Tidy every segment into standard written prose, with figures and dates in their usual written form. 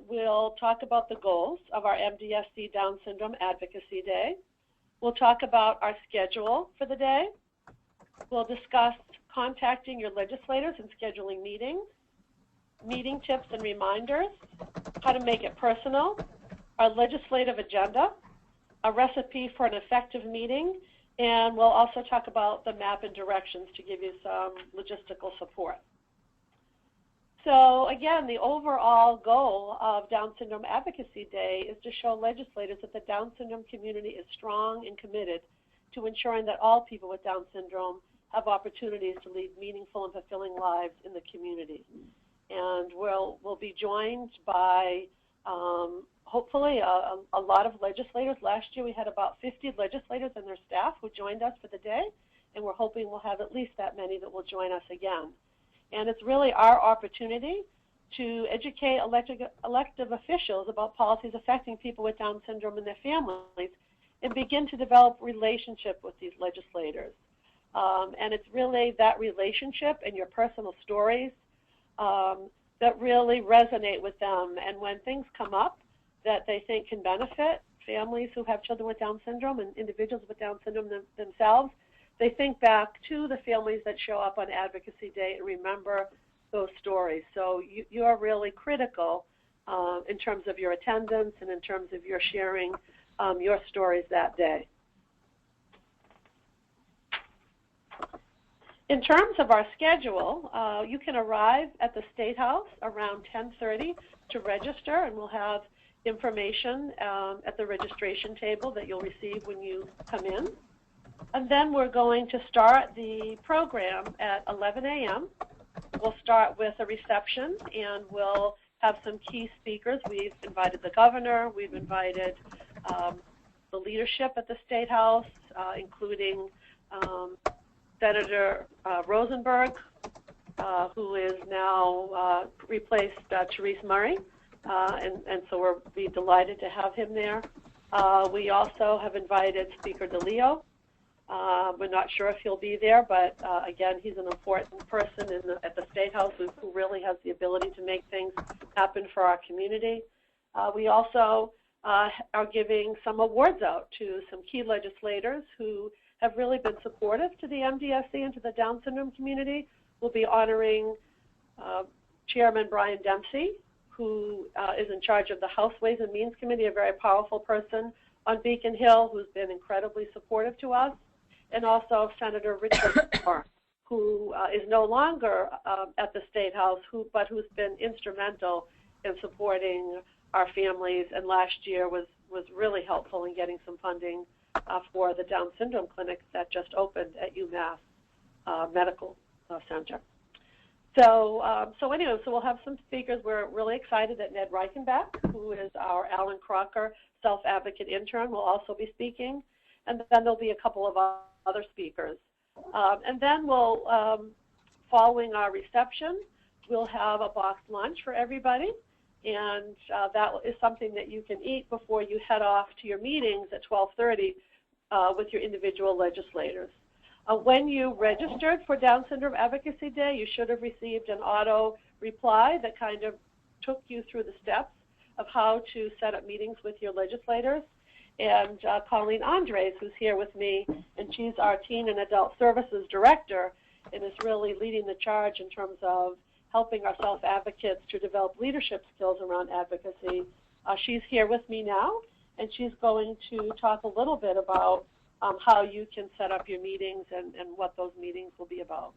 we'll talk about the goals of our MDSC Down Syndrome Advocacy Day. We'll talk about our schedule for the day. We'll discuss contacting your legislators and scheduling meetings, meeting tips and reminders, how to make it personal, our legislative agenda, a recipe for an effective meeting, and we'll also talk about the map and directions to give you some logistical support. So again, the overall goal of Down Syndrome Advocacy Day is to show legislators that the Down syndrome community is strong and committed to ensuring that all people with Down syndrome have opportunities to lead meaningful and fulfilling lives in the community. And we'll be joined by hopefully a lot of legislators. Last year we had about 50 legislators and their staff who joined us for the day, and we're hoping we'll have at least that many that will join us again. And it's really our opportunity to educate elective officials about policies affecting people with Down syndrome and their families and begin to develop relationship with these legislators. And it's really that relationship and your personal stories that really resonate with them. And when things come up that they think can benefit families who have children with Down syndrome and individuals with Down syndrome themselves, they think back to the families that show up on Advocacy Day and remember those stories. So you are really critical in terms of your attendance and in terms of your sharing your stories that day. In terms of our schedule, you can arrive at the State House around 10:30 to register, and we'll have information at the registration table that you'll receive when you come in. And then we're going to start the program at 11 a.m. We'll start with a reception, and we'll have some key speakers. We've invited the governor. We've invited the leadership at the State House, including Senator Rosenberg, who is now replaced Therese Murray, and so we'll be delighted to have him there. We also have invited Speaker DeLeo. We're not sure if he'll be there, but again, he's an important person at the State House who really has the ability to make things happen for our community. We also are giving some awards out to some key legislators who have really been supportive to the MDSC and to the Down syndrome community. We'll be honoring Chairman Brian Dempsey, who is in charge of the House Ways and Means Committee, a very powerful person on Beacon Hill who's been incredibly supportive to us, and also Senator Richard Moore, who is no longer at the State House, but who's been instrumental in supporting our families, and last year was really helpful in getting some funding for the Down syndrome clinic that just opened at UMass Medical Center. So anyway, we'll have some speakers. We're really excited that Ned Reichenbach, who is our Alan Crocker self-advocate intern, will also be speaking. And then there'll be a couple of other speakers. And then we'll, following our reception, we'll have a boxed lunch for everybody. And that is something that you can eat before you head off to your meetings at 12:30 with your individual legislators. When you registered for Down Syndrome Advocacy Day, you should have received an auto reply that kind of took you through the steps of how to set up meetings with your legislators. And Colleen Andres, who's here with me, and she's our Teen and Adult Services Director, and is really leading the charge in terms of helping our self-advocates to develop leadership skills around advocacy. She's here with me now, and she's going to talk a little bit about how you can set up your meetings and what those meetings will be about.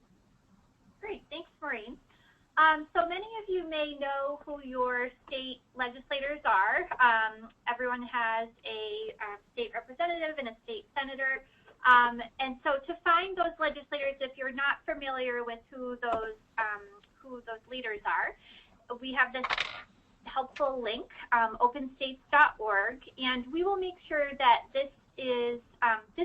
Great, thanks, Maureen. So many of you may know who your state legislators are. Everyone has a state representative and a state senator. And so to find those legislators, if you're not familiar with who those leaders are, we have this helpful link, openstates.org, and we will make sure that this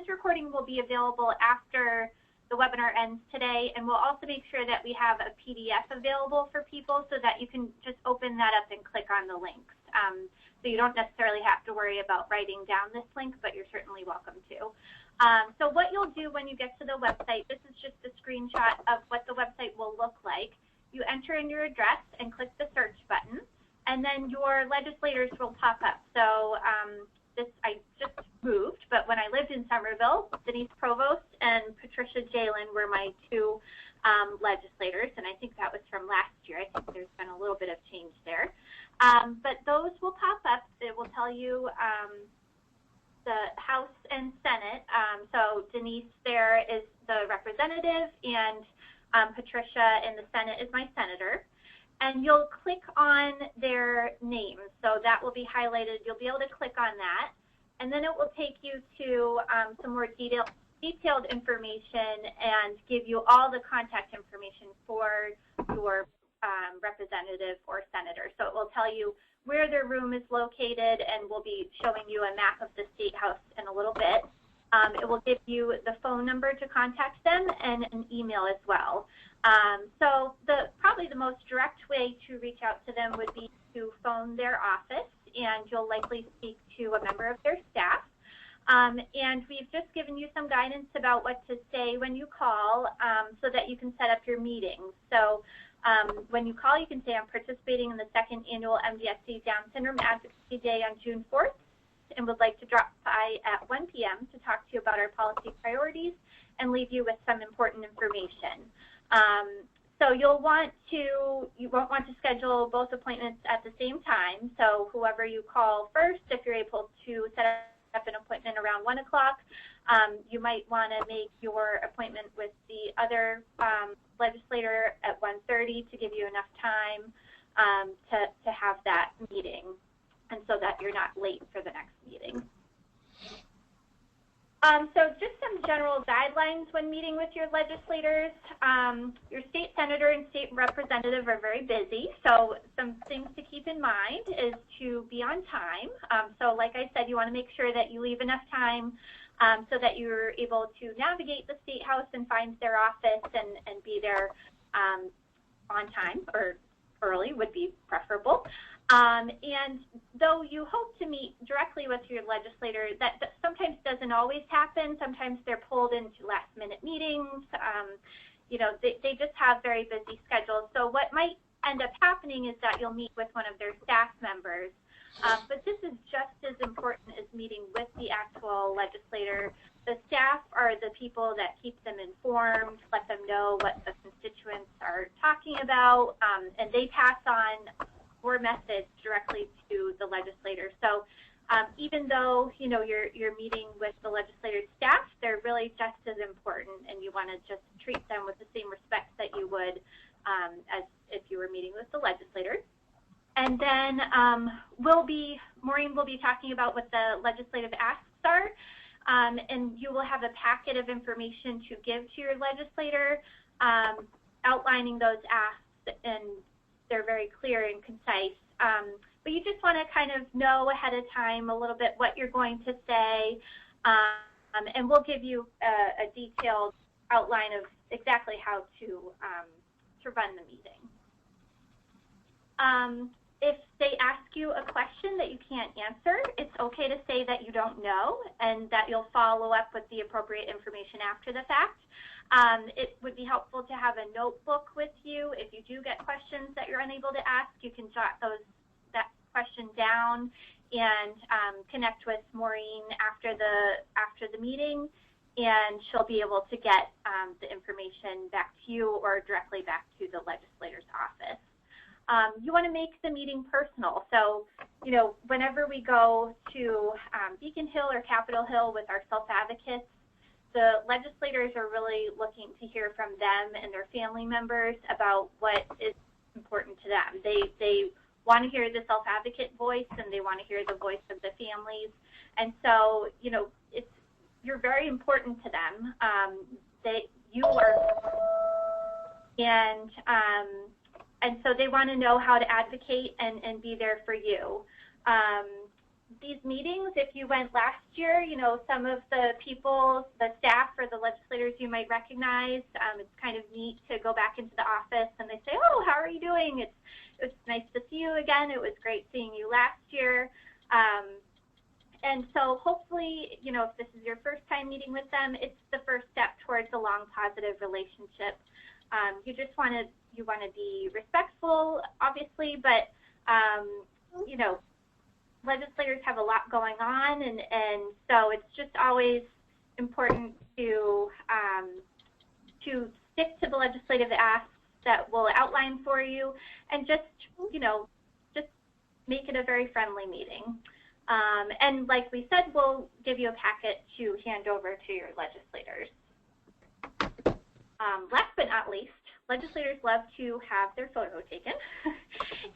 recording will be available after the webinar ends today, and we'll also make sure that we have a PDF available for people so that you can just open that up and click on the links. So you don't necessarily have to worry about writing down this link, but you're certainly welcome to. So what you'll do when you get to the website, this is just a screenshot of what the website will look like. You enter in your address and click the search button. and then your legislators will pop up. So I just moved, but when I lived in Somerville, Denise Provost and Patricia Jalen were my two legislators, and I think that was from last year. I think there's been a little bit of change there. But those will pop up. It will tell you the House and Senate. So Denise there is the representative, and Patricia in the Senate is my senator. And you'll click on their names. So that will be highlighted. You'll be able to click on that. And then it will take you to some more detailed information and give you all the contact information for your representative or senator. So it will tell you where their room is located, and we'll be showing you a map of the State House in a little bit. It will give you the phone number to contact them and an email as well. So probably the most direct way to reach out to them would be to phone their office, and you'll likely speak to a member of their staff. And we've just given you some guidance about what to say when you call so that you can set up your meetings. So when you call, you can say, I'm participating in the second annual MDSC Down Syndrome Advocacy Day on June 4th and would like to drop by at 1 p.m. to talk to you about our policy priorities and leave you with some important information. So you won't want to schedule both appointments at the same time. So whoever you call first, if you're able to set up an appointment around 1 o'clock, you might want to make your appointment with the other legislator at 1:30 to give you enough time to have that meeting, and so that you're not late for the next meeting. So just some general guidelines when meeting with your legislators. Your state senator and state representative are very busy, so some things to keep in mind is to be on time. So like I said, you want to make sure that you leave enough time so that you're able to navigate the State House and find their office and be there on time, or early would be preferable. And though you hope to meet directly with your legislator, that sometimes doesn't always happen. Sometimes they're pulled into last-minute meetings. You know, they just have very busy schedules. So what might end up happening is that you'll meet with one of their staff members. But this is just as important as meeting with the actual legislator. The staff are the people that keep them informed, let them know what the constituents are talking about, and they pass on your message directly to the legislator. So even though, you know, you're meeting with the legislator's staff, they're really just as important, and you want to just treat them with the same respect that you would as if you were meeting with the legislators. And then Maureen will be talking about what the legislative asks are, and you will have a packet of information to give to your legislator outlining those asks, and they're very clear and concise. But you just want to kind of know ahead of time a little bit what you're going to say, and we'll give you a detailed outline of exactly how to run the meeting. If they ask you a question that you can't answer, it's okay to say that you don't know and that you'll follow up with the appropriate information after the fact. It would be helpful to have a notebook with you. If you do get questions that you're unable to ask, you can jot that question down and connect with Maureen after the meeting, and she'll be able to get the information back to you or directly back to the legislator's office. You want to make the meeting personal. So, you know, whenever we go to Beacon Hill or Capitol Hill with our self-advocates, the legislators are really looking to hear from them and their family members about what is important to them. They want to hear the self-advocate voice, and they want to hear the voice of the families. And so, you know, you're very important to them. You are, and so they want to know how to advocate and be there for you. These meetings, if you went last year, you know, some of the people, the staff or the legislators you might recognize. It's kind of neat to go back into the office and they say, oh, how are you doing? It's nice to see you again. It was great seeing you last year. And so hopefully, you know, if this is your first time meeting with them, it's the first step towards a long, positive relationship. You want to be respectful, obviously, but you know, legislators have a lot going on, and so it's just always important to stick to the legislative asks that we'll outline for you, and just, you know, just make it a very friendly meeting. And like we said, we'll give you a packet to hand over to your legislators. Last but not least, legislators love to have their photo taken,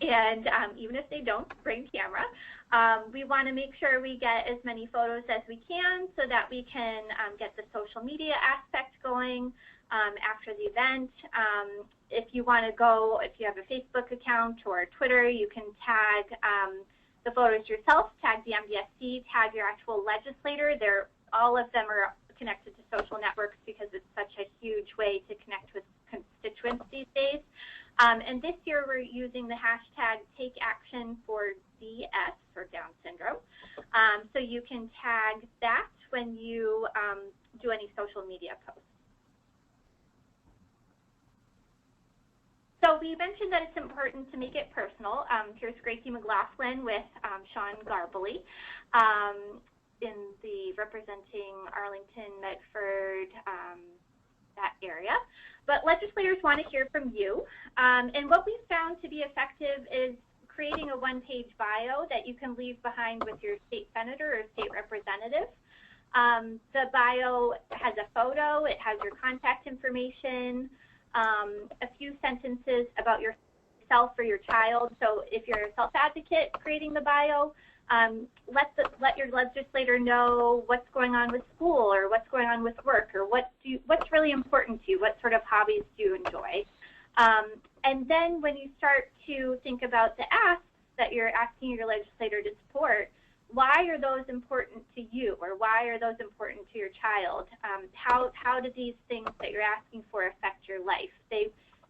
and even if they don't bring camera, we want to make sure we get as many photos as we can so that we can get the social media aspect going after the event. If you want to go, if you have a Facebook account or Twitter, you can tag the photos yourself, tag the MDSC, tag your actual legislator. All of them are connected to social networks because it's such a huge way to connect with constituents these days. And this year we're using the hashtag #TakeActionForDS, for Down syndrome. So you can tag that when you do any social media posts. So we mentioned that it's important to make it personal. Here's Gracie McLaughlin with Sean Garbely in the representing Arlington, Medford, that area. But legislators want to hear from you. And what we found to be effective is creating a one-page bio that you can leave behind with your state senator or state representative. The bio has a photo, it has your contact information, a few sentences about yourself or your child. So if you're a self-advocate creating the bio, let your legislator know what's going on with school or what's going on with work, or what's really important to you, what sort of hobbies do you enjoy. And then when you start to think about the asks that you're asking your legislator to support, why are those important to you, or why are those important to your child? How do these things that you're asking for affect your life?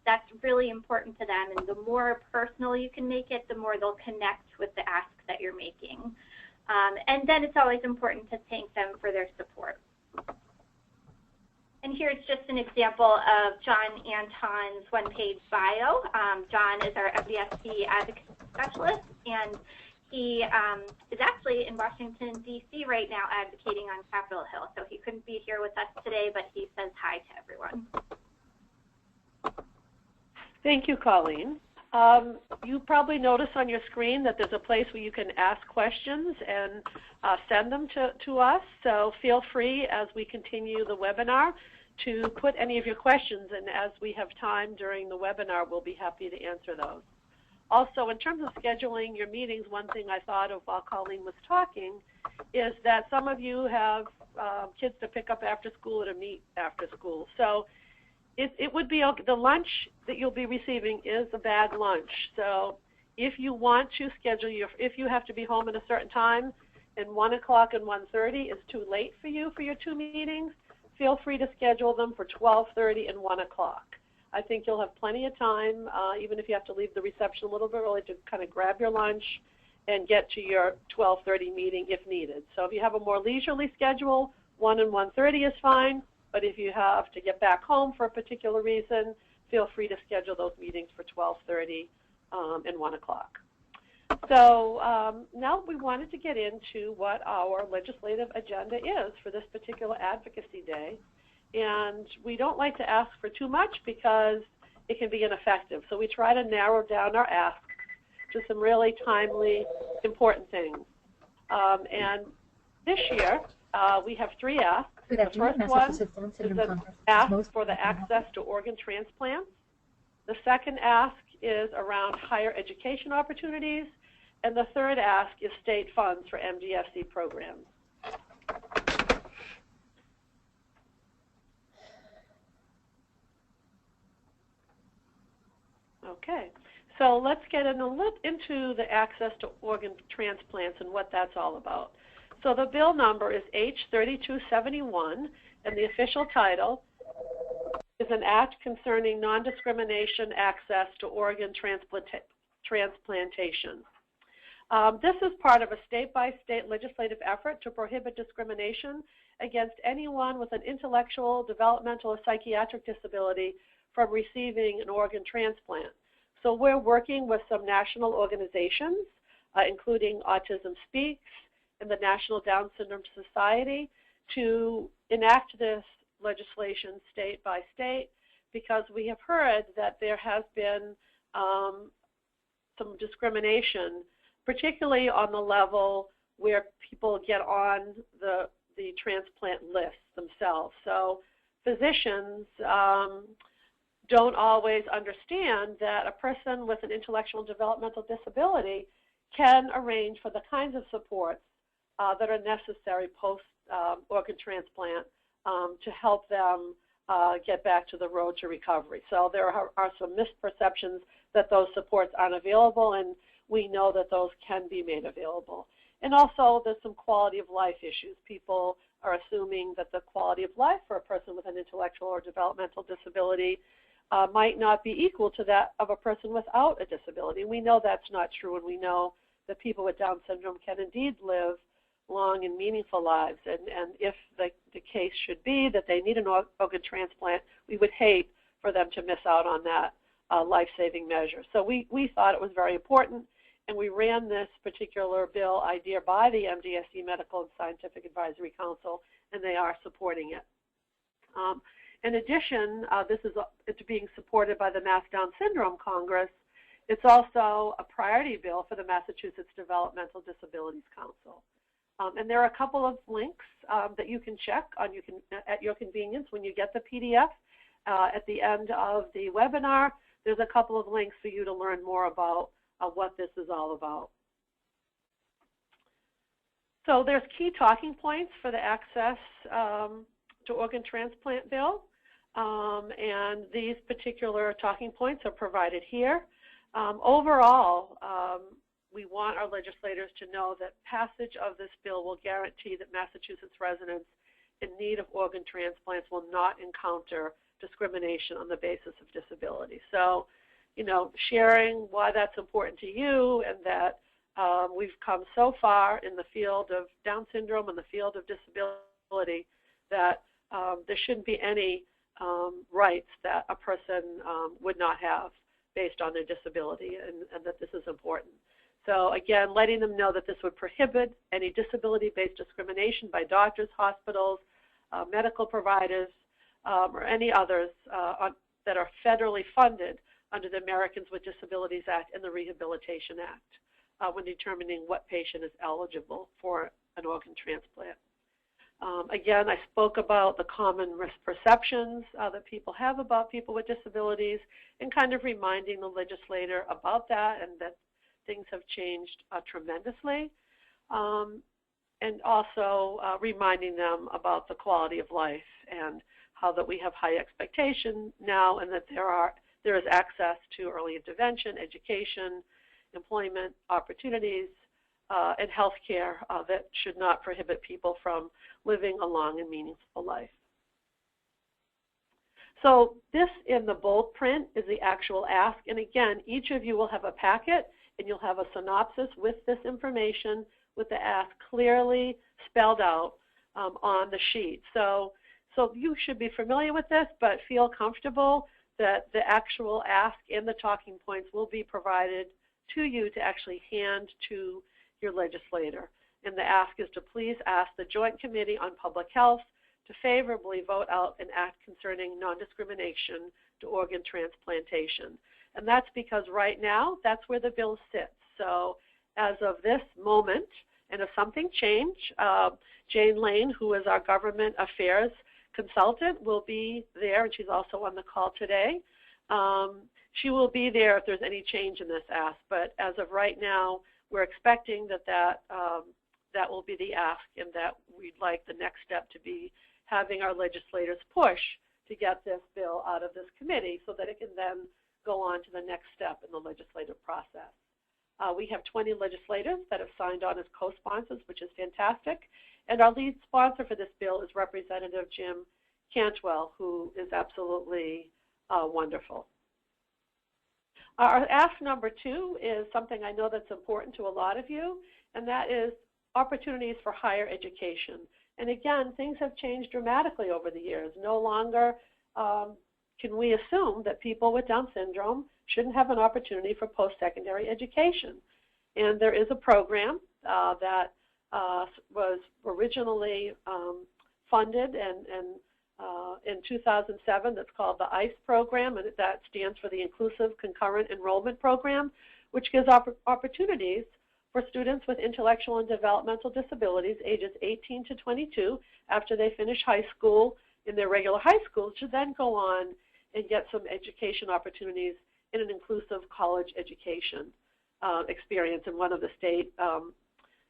That's really important to them, and the more personal you can make it, the more they'll connect with the ask that you're making. And then it's always important to thank them for their support. And here's just an example of John Anton's one-page bio. John is our MDSC advocacy specialist, and he is actually in Washington, D.C. right now advocating on Capitol Hill. So he couldn't be here with us today, but he says hi to everyone. Thank you, Colleen. You probably notice on your screen that there's a place where you can ask questions and send them to us. So feel free as we continue the webinar to put any of your questions, and as we have time during the webinar, we'll be happy to answer those. Also, in terms of scheduling your meetings, one thing I thought of while Colleen was talking is that some of you have kids to pick up after school or to meet after school. So it would be okay. The lunch that you'll be receiving is a bag lunch. So if you want to schedule if you have to be home at a certain time and 1 o'clock and 1:30 is too late for you for your two meetings, feel free to schedule them for 12:30 and 1 o'clock. I think you'll have plenty of time, even if you have to leave the reception a little bit early, to kind of grab your lunch and get to your 12:30 meeting if needed. So if you have a more leisurely schedule, 1 and 1:30 is fine. But if you have to get back home for a particular reason, feel free to schedule those meetings for 12:30 and 1 o'clock. So now we wanted to get into what our legislative agenda is for this particular advocacy day. And we don't like to ask for too much because it can be ineffective. So we try to narrow down our asks to some really timely, important things. And this year, we have 3 asks. The first one is the ask for the access to organ transplants. The second ask is around higher education opportunities. And the third ask is state funds for MDSC programs. Okay, so let's get into the access to organ transplants and what that's all about. So the bill number is H3271, and the official title is an act concerning non-discrimination access to organ transplantation. This is part of a state-by-state legislative effort to prohibit discrimination against anyone with an intellectual, developmental, or psychiatric disability from receiving an organ transplant. So we're working with some national organizations, including Autism Speaks and the National Down Syndrome Society, to enact this legislation state by state, because we have heard that there has been some discrimination, particularly on the level where people get on the transplant list themselves. So physicians don't always understand that a person with an intellectual and developmental disability can arrange for the kinds of supports that are necessary post-organ transplant to help them get back to the road to recovery. So there are some misperceptions that those supports aren't available, and we know that those can be made available. And also there's some quality of life issues. People are assuming that the quality of life for a person with an intellectual or developmental disability might not be equal to that of a person without a disability. We know that's not true, and we know that people with Down syndrome can indeed live long and meaningful lives. And if the case should be that they need an organ transplant, we would hate for them to miss out on that life-saving measure. So we thought it was very important, and we ran this particular bill idea by the MDSC Medical and Scientific Advisory Council, and they are supporting it. In addition, it's being supported by the Mass Down Syndrome Congress. It's also a priority bill for the Massachusetts Developmental Disabilities Council. And there are a couple of links that you can check on at your convenience when you get the PDF. At the end of the webinar, there's a couple of links for you to learn more about what this is all about. So there's key talking points for the Access to Organ Transplant bill. And these particular talking points are provided here. Overall, we want our legislators to know that passage of this bill will guarantee that Massachusetts residents in need of organ transplants will not encounter discrimination on the basis of disability. So, you know, sharing why that's important to you, and that we've come so far in the field of Down syndrome and the field of disability that there shouldn't be any rights that a person would not have based on their disability, and that this is important. So again, letting them know that this would prohibit any disability-based discrimination by doctors, hospitals, medical providers, or any others that are federally funded under the Americans with Disabilities Act and the Rehabilitation Act when determining what patient is eligible for an organ transplant. Again, I spoke about the common misperceptions that people have about people with disabilities, and kind of reminding the legislator about that, and that things have changed tremendously, and also reminding them about the quality of life and how that we have high expectations now, and that there is access to early intervention, education, employment opportunities, and health care that should not prohibit people from living a long and meaningful life. So this in the bold print is the actual ask, and again, each of you will have a packet, and you'll have a synopsis with this information, with the ask clearly spelled out on the sheet. So you should be familiar with this, but feel comfortable that the actual ask and the talking points will be provided to you to actually hand to your legislator. And the ask is to please ask the Joint Committee on Public Health to favorably vote out an act concerning non-discrimination to organ transplantation. And that's because right now, that's where the bill sits. So as of this moment, and if something changes, Jane Lane, who is our government affairs consultant, will be there, and she's also on the call today. She will be there if there's any change in this ask, but as of right now, we're expecting that will be the ask, and that we'd like the next step to be having our legislators push to get this bill out of this committee so that it can then go on to the next step in the legislative process. We have 20 legislators that have signed on as co-sponsors, which is fantastic. And our lead sponsor for this bill is Representative Jim Cantwell, who is absolutely wonderful. Our ask number 2 is something I know that's important to a lot of you, and that is opportunities for higher education. And again, things have changed dramatically over the years. No longer can we assume that people with Down syndrome shouldn't have an opportunity for post-secondary education? And there is a program that was originally funded in 2007 that's called the ICE program, and that stands for the Inclusive Concurrent Enrollment Program, which gives opportunities for students with intellectual and developmental disabilities ages 18 to 22 after they finish high school in their regular high schools to then go on and get some education opportunities in an inclusive college education experience in one of the state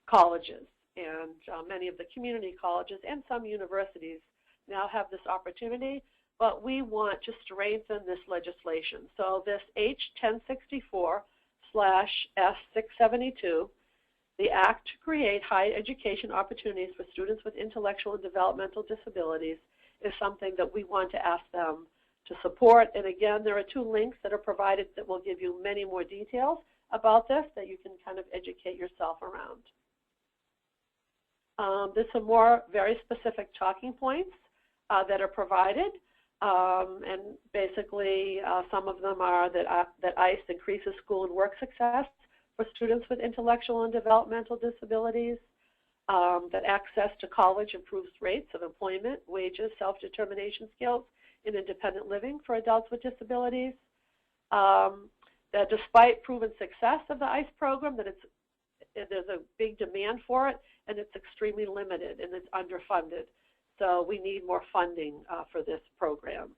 colleges. And many of the community colleges and some universities now have this opportunity, but we want to strengthen this legislation. So this H1064/S672, the Act to Create Higher Education Opportunities for Students with Intellectual and Developmental Disabilities, is something that we want to ask them to support. And again, there are 2 links that are provided that will give you many more details about this that you can kind of educate yourself around. There's some more very specific talking points that are provided, and basically some of them are that ICE increases school and work success for students with intellectual and developmental disabilities, that access to college improves rates of employment, wages, self-determination skills, and independent living for adults with disabilities, that despite proven success of the ICE program, that there's a big demand for it, and it's extremely limited, and it's underfunded. So we need more funding for this program.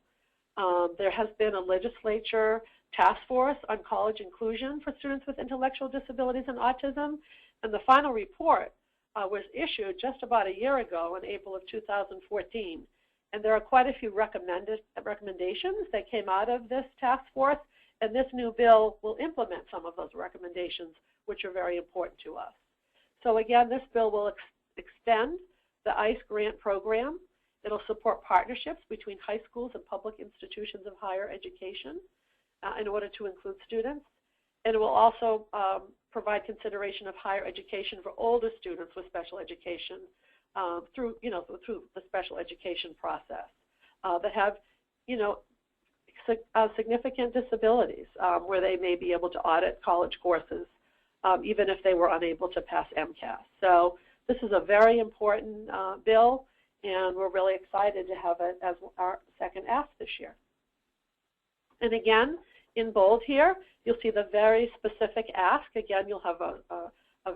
There has been a legislature task force on college inclusion for students with intellectual disabilities and autism, and the final report was issued just about a year ago in April of 2014. And there are quite a few recommendations that came out of this task force, and this new bill will implement some of those recommendations, which are very important to us. So again, this bill will extend the ICE grant program. It'll support partnerships between high schools and public institutions of higher education in order to include students. And it will also provide consideration of higher education for older students with special education through the special education process that have, significant disabilities where they may be able to audit college courses even if they were unable to pass MCAS. So this is a very important bill, and we're really excited to have it as our second ask this year. And again, in bold here, you'll see the very specific ask. Again, you'll have a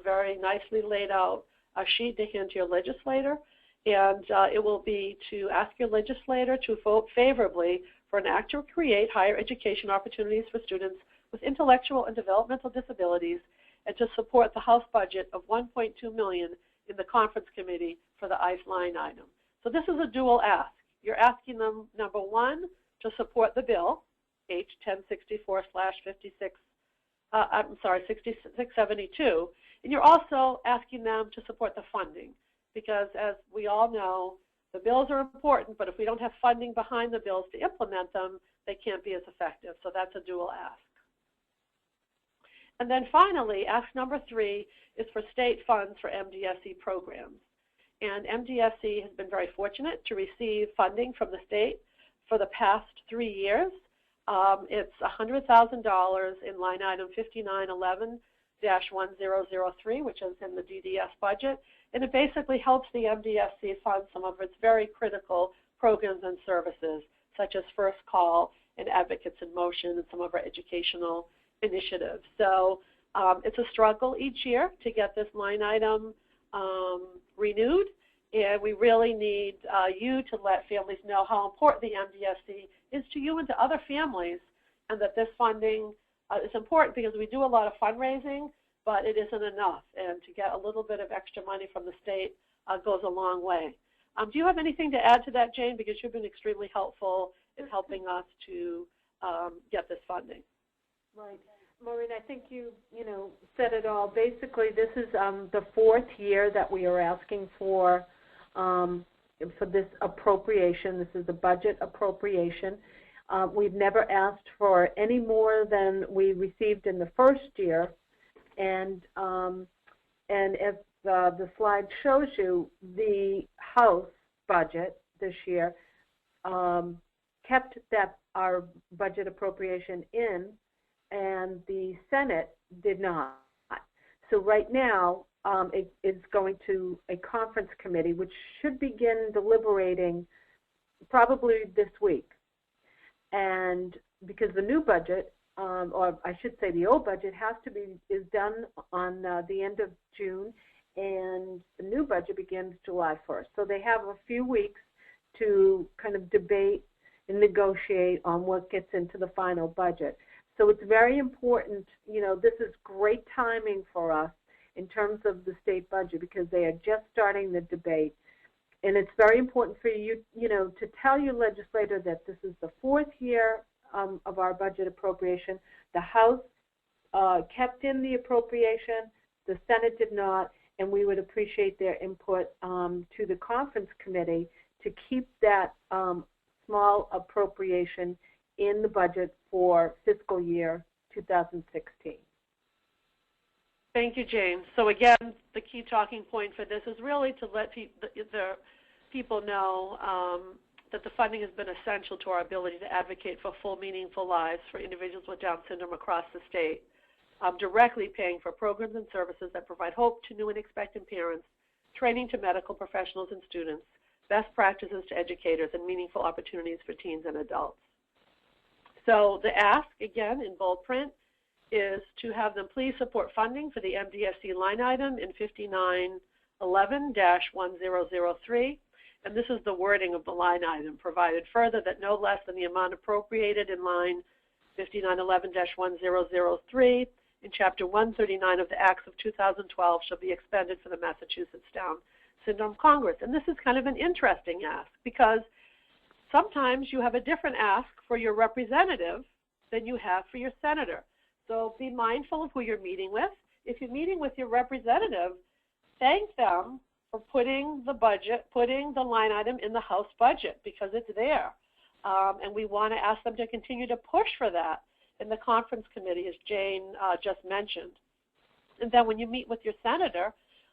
very nicely laid out sheet to hand to your legislator, and it will be to ask your legislator to vote favorably for an act to create higher education opportunities for students with intellectual and developmental disabilities, and to support the House budget of $1.2 million in the conference committee for the ICE line item. So this is a dual ask. You're asking them, number one, to support the bill, H1064/6672, and you're also asking them to support the funding, because as we all know, the bills are important, but if we don't have funding behind the bills to implement them, they can't be as effective. So that's a dual ask. And then finally, ask number 3 is for state funds for MDSC programs. And MDSC has been very fortunate to receive funding from the state for the past 3 years. It's $100,000 in line item 5911-1003, which is in the DDS budget. And it basically helps the MDSC fund some of its very critical programs and services, such as First Call and Advocates in Motion and some of our educational initiatives. So it's a struggle each year to get this line item renewed, and we really need you to let families know how important the MDSC is to you and to other families, and that this funding is important because we do a lot of fundraising, but it isn't enough, and to get a little bit of extra money from the state goes a long way. Do you have anything to add to that, Jane? Because you've been extremely helpful in helping us to get this funding. Right. Maureen, I think you said it all. Basically, this is the 4th year that we are asking for this appropriation. This is the budget appropriation. We've never asked for any more than we received in the first year, and as the slide shows you, the House budget this year kept our budget appropriation in, and the Senate did not. So right now, it's going to a conference committee, which should begin deliberating probably this week. And because the new budget, or I should say the old budget, is done on the end of June, and the new budget begins July 1st. So they have a few weeks to kind of debate and negotiate on what gets into the final budget. So it's very important, this is great timing for us in terms of the state budget, because they are just starting the debate. And it's very important for you, to tell your legislator that this is the 4th year of our budget appropriation. The House kept in the appropriation, the Senate did not, and we would appreciate their input to the conference committee to keep that small appropriation in the budget for fiscal year 2016. Thank you, Jane. So again, the key talking point for this is really to let the people know that the funding has been essential to our ability to advocate for full, meaningful lives for individuals with Down syndrome across the state, directly paying for programs and services that provide hope to new and expectant parents, training to medical professionals and students, best practices to educators, and meaningful opportunities for teens and adults. So the ask, again, in bold print, is to have them please support funding for the MDSC line item in 5911-1003. And this is the wording of the line item, provided further that no less than the amount appropriated in line 5911-1003 in Chapter 139 of the Acts of 2012 shall be expended for the Massachusetts Down Syndrome Congress. And this is kind of an interesting ask, because sometimes you have a different ask for your representative than you have for your senator. So be mindful of who you're meeting with. If you're meeting with your representative, thank them for putting the line item in the House budget, because it's there. And we want to ask them to continue to push for that in the conference committee, as Jane just mentioned. And then when you meet with your senator,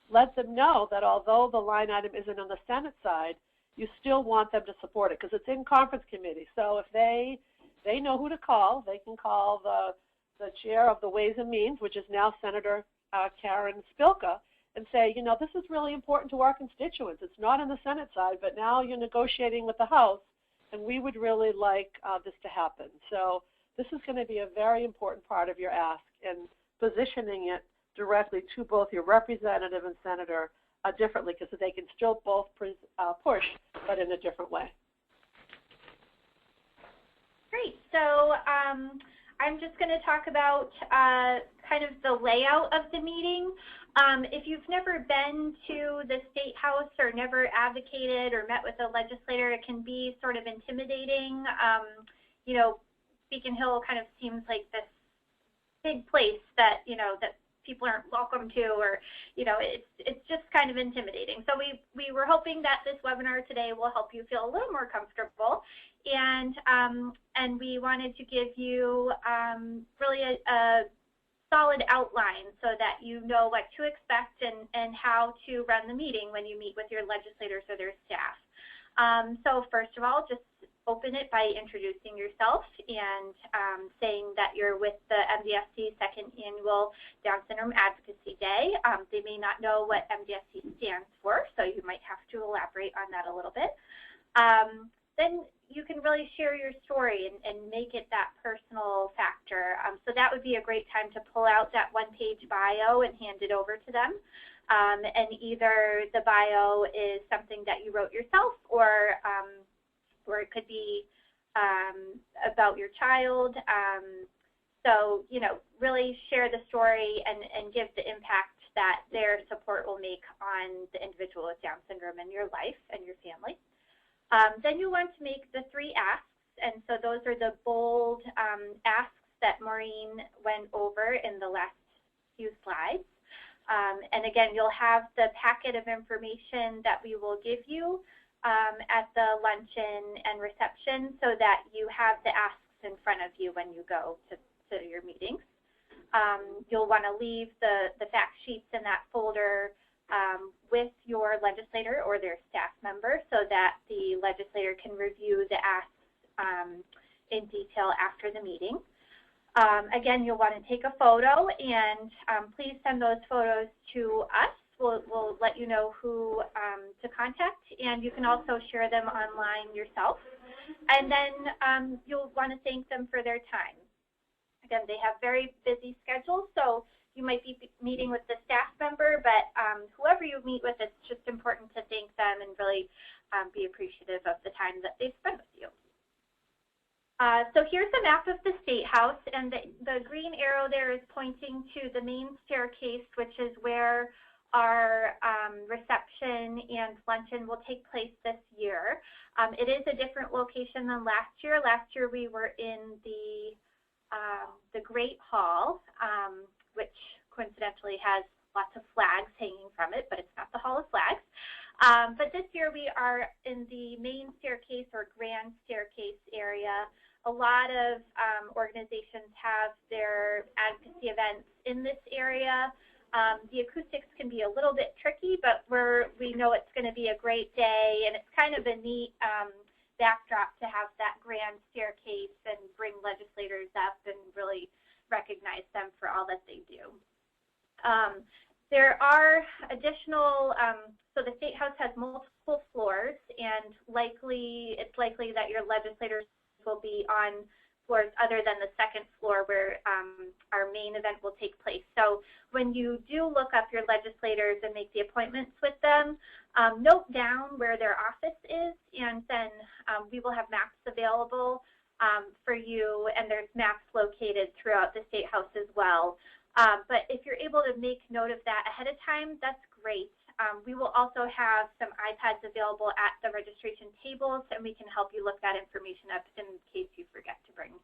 let them know that although the line item isn't on the Senate side, you still want them to support it, because it's in conference committee. So if they know who to call, they can call the chair of the Ways and Means, which is now Senator Karen Spilka, and say, this is really important to our constituents. It's not on the Senate side, but now you're negotiating with the House, and we would really like this to happen. So this is going to be a very important part of your ask, and positioning it directly to both your representative and senator differently, because they can still both push, but in a different way. Great. So I'm just going to talk about kind of the layout of the meeting. If you've never been to the State House or never advocated or met with a legislator, it can be sort of intimidating. Beacon Hill kind of seems like this big place that, that people aren't welcome to, or, it's just kind of intimidating. So we were hoping that this webinar today will help you feel a little more comfortable. And we wanted to give you really a solid outline so that you know what to expect and how to run the meeting when you meet with your legislators or their staff. So first of all, just open it by introducing yourself and saying that you're with the MDSC Second Annual Down Syndrome Advocacy Day. They may not know what MDSC stands for, so you might have to elaborate on that a little bit. Then you can really share your story and make it that personal factor. So that would be a great time to pull out that one-page bio and hand it over to them. And either the bio is something that you wrote yourself, or it could be about your child. So, really share the story and give the impact that their support will make on the individual with Down syndrome in your life and your family. Then you want to make the 3 asks, and so those are the bold asks that Maureen went over in the last few slides. And again, you'll have the packet of information that we will give you at the luncheon and reception, so that you have the asks in front of you when you go to your meetings. You'll want to leave the fact sheets in that folder with your legislator or their staff member, so that the legislator can review the asks in detail after the meeting. Again, you'll want to take a photo, and please send those photos to us. We'll let you know who to contact, and you can also share them online yourself. And then you'll want to thank them for their time. Again, they have very busy schedules, so you might be meeting with the staff member, but whoever you meet with, it's just important to thank them and really be appreciative of the time that they spend with you. So here's a map of the State House, and the green arrow there is pointing to the main staircase, which is where our reception and luncheon will take place this year. It is a different location than last year. Last year we were in the Great Hall, which coincidentally has lots of flags hanging from it, but it's not the Hall of Flags. But this year we are in the main staircase or grand staircase area. A lot of organizations have their advocacy events in this area. The acoustics can be a little bit tricky, but we know it's going to be a great day, and it's kind of a neat backdrop to have that grand staircase and bring legislators up and really recognize them for all that they do. There are additional, so the State House has multiple floors, and it's likely that your legislators will be on floors other than the second floor where our main event will take place. So when you do look up your legislators and make the appointments with them, note down where their office is, and then we will have maps available for you, and there's maps located throughout the State House as well. But if you're able to make note of that ahead of time, that's great. We will also have some iPads available at the registration tables, and we can help you look that information up in case you forget to bring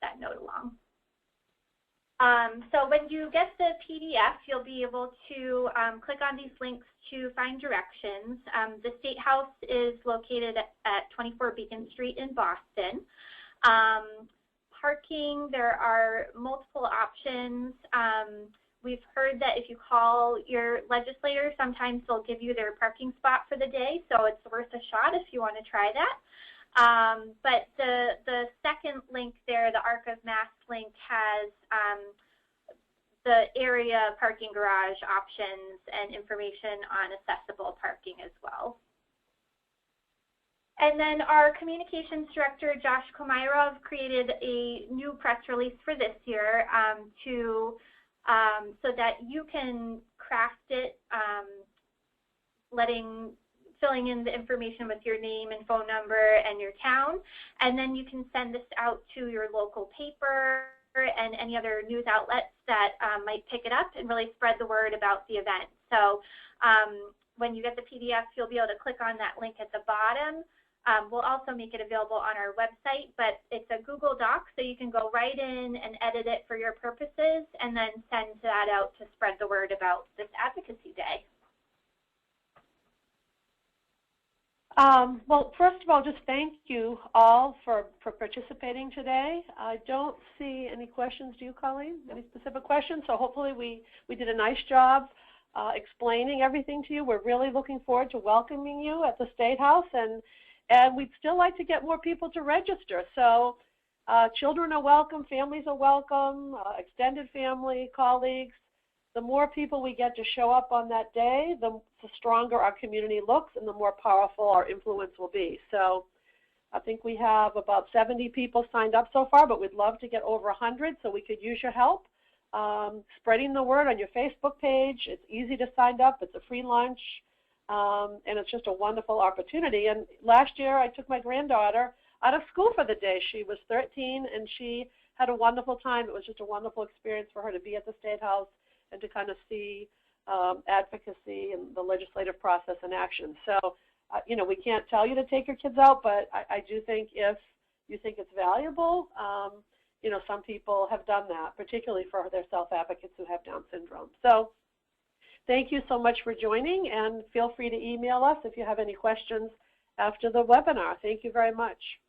that note along. So when you get the PDF, you'll be able to click on these links to find directions. The State House is located at 24 Beacon Street in Boston. Parking, there are multiple options. We've heard that if you call your legislator, sometimes they'll give you their parking spot for the day, so it's worth a shot if you want to try that. But the second link there, the Arc of Mass link, has the area parking garage options and information on accessible parking as well. And then our communications director, Josh Komairov, created a new press release for this year so that you can craft it, filling in the information with your name and phone number and your town, and then you can send this out to your local paper and any other news outlets that might pick it up and really spread the word about the event. So when you get the PDF, you'll be able to click on that link at the bottom. We'll also make it available on our website, but it's a Google Doc, so you can go right in and edit it for your purposes and then send that out to spread the word about this Advocacy Day. Well, first of all, just thank you all for participating today. I don't see any questions. Do you, Colleen? Any specific questions? So hopefully we did a nice job explaining everything to you. We're really looking forward to welcoming you at the State House, and we'd still like to get more people to register. So children are welcome, families are welcome, extended family, colleagues. The more people we get to show up on that day, the stronger our community looks and the more powerful our influence will be. So I think we have about 70 people signed up so far, but we'd love to get over 100, so we could use your help. Spreading the word on your Facebook page. It's easy to sign up. It's a free lunch. And it's just a wonderful opportunity. And last year I took my granddaughter out of school for the day. She was 13 and she had a wonderful time. It was just a wonderful experience for her to be at the State House and to kind of see advocacy and the legislative process in action. So, you know, we can't tell you to take your kids out, but I do think if you think it's valuable, you know, some people have done that, particularly for their self-advocates who have Down syndrome. So thank you so much for joining, and feel free to email us if you have any questions after the webinar. Thank you very much.